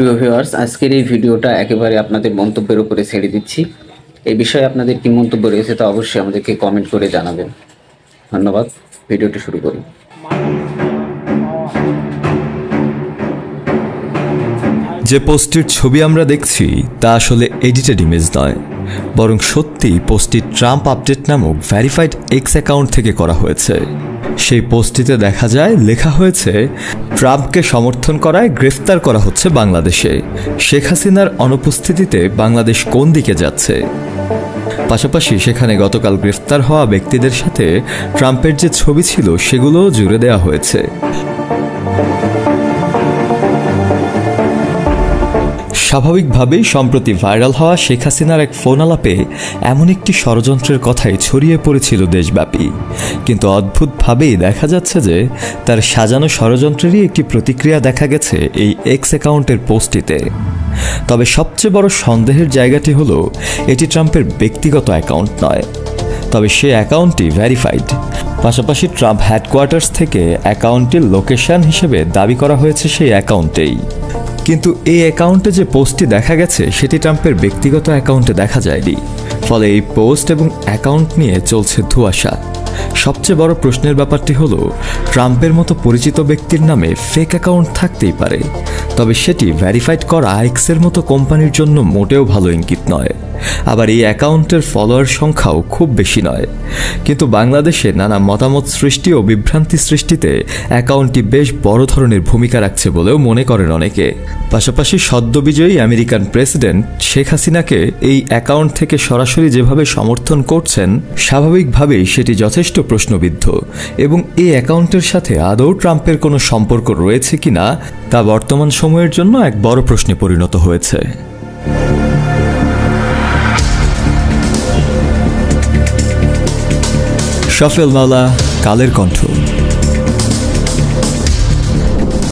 প্রিয় ভিউয়ার্স, আজকের এই ভিডিওটা একেবারে আপনাদের মন্তব্যের উপরে ছেড়ে দিচ্ছি। এই বিষয়ে আপনাদের কি মন্তব্য রয়েছে তা অবশ্যই আমাদেরকে কমেন্ট করে জানাবেন। ধন্যবাদ। ভিডিওটি শুরু করি। যে পোস্টের ছবি আমরা দেখছি তা আসলে এডিটেড ইমেজ নয়, বরং সত্যি পোস্টটি ট্রাম্প আপডেট নামক ভেরিফাইড এক্স অ্যাকাউন্ট থেকে করা হয়েছে। সেই পোস্টটিতে দেখা যায় লেখা হয়েছে, ট্রাম্পকে সমর্থন করায় গ্রেফতার করা হচ্ছে বাংলাদেশে, শেখ হাসিনার অনুপস্থিতিতে বাংলাদেশ কোন দিকে যাচ্ছে। পাশাপাশি সেখানে গতকাল গ্রেফতার হওয়া ব্যক্তিদের সাথে ট্রাম্পের যে ছবি ছিল সেগুলোও জুড়ে দেওয়া হয়েছে। স্বাভাবিকভাবেই সম্প্রতি ভাইরাল হওয়া শেখ হাসিনার এক ফোন আলাপে এমন একটি ষড়যন্ত্রের কথাই ছড়িয়ে পড়েছিল দেশব্যাপী, কিন্তু অদ্ভুতভাবেই দেখা যাচ্ছে যে তার সাজানো ষড়যন্ত্রেরই একটি প্রতিক্রিয়া দেখা গেছে এই এক্স অ্যাকাউন্টের পোস্টটিতে। তবে সবচেয়ে বড় সন্দেহের জায়গাটি হলো এটি ট্রাম্পের ব্যক্তিগত অ্যাকাউন্ট নয়, তবে সে অ্যাকাউন্টটি ভেরিফাইড। পাশাপাশি ট্রাম্প হেডকোয়ার্টার্স থেকে অ্যাকাউন্টটির লোকেশন হিসেবে দাবি করা হয়েছে সেই অ্যাকাউন্টেই। কিন্তু এই অ্যাকাউন্টে যে পোস্টটি দেখা গেছে সেটি ট্রাম্পের ব্যক্তিগত অ্যাকাউন্টে দেখা যায়নি, ফলে এই পোস্ট এবং অ্যাকাউন্ট নিয়ে চলছে ধোঁয়াশা। সবচেয়ে বড় প্রশ্নের ব্যাপারটি হলো, ট্রাম্পের মতো পরিচিত ব্যক্তির নামে ফেক অ্যাকাউন্ট থাকতেই পারে, তবে সেটি ভেরিফাইড করা এক্সের মতো কোম্পানির জন্য মোটেও ভালো ইঙ্গিত নয়। আবার এই অ্যাকাউন্টের ফলোয়ার সংখ্যাও খুব বেশি নয়, কিন্তু বাংলাদেশে নানা মতামত সৃষ্টি ও বিভ্রান্তি সৃষ্টিতে অ্যাকাউন্টটি বেশ বড় ধরনের ভূমিকা রাখছে বলেও মনে করেন অনেকে। পাশাপাশি সদ্যবিজয়ী আমেরিকান প্রেসিডেন্ট শেখ হাসিনাকে এই অ্যাকাউন্ট থেকে সরাসরি যেভাবে সমর্থন করছেন, স্বাভাবিকভাবেই সেটি যথেষ্ট প্রশ্নবিদ্ধ, এবং এই অ্যাকাউন্টের সাথে আদৌ ট্রাম্পের কোনো সম্পর্ক রয়েছে কিনা তা বর্তমান সময়ের জন্য এক বড় প্রশ্নে পরিণত হয়েছে। শফেল মাওলা, কালের কণ্ঠ।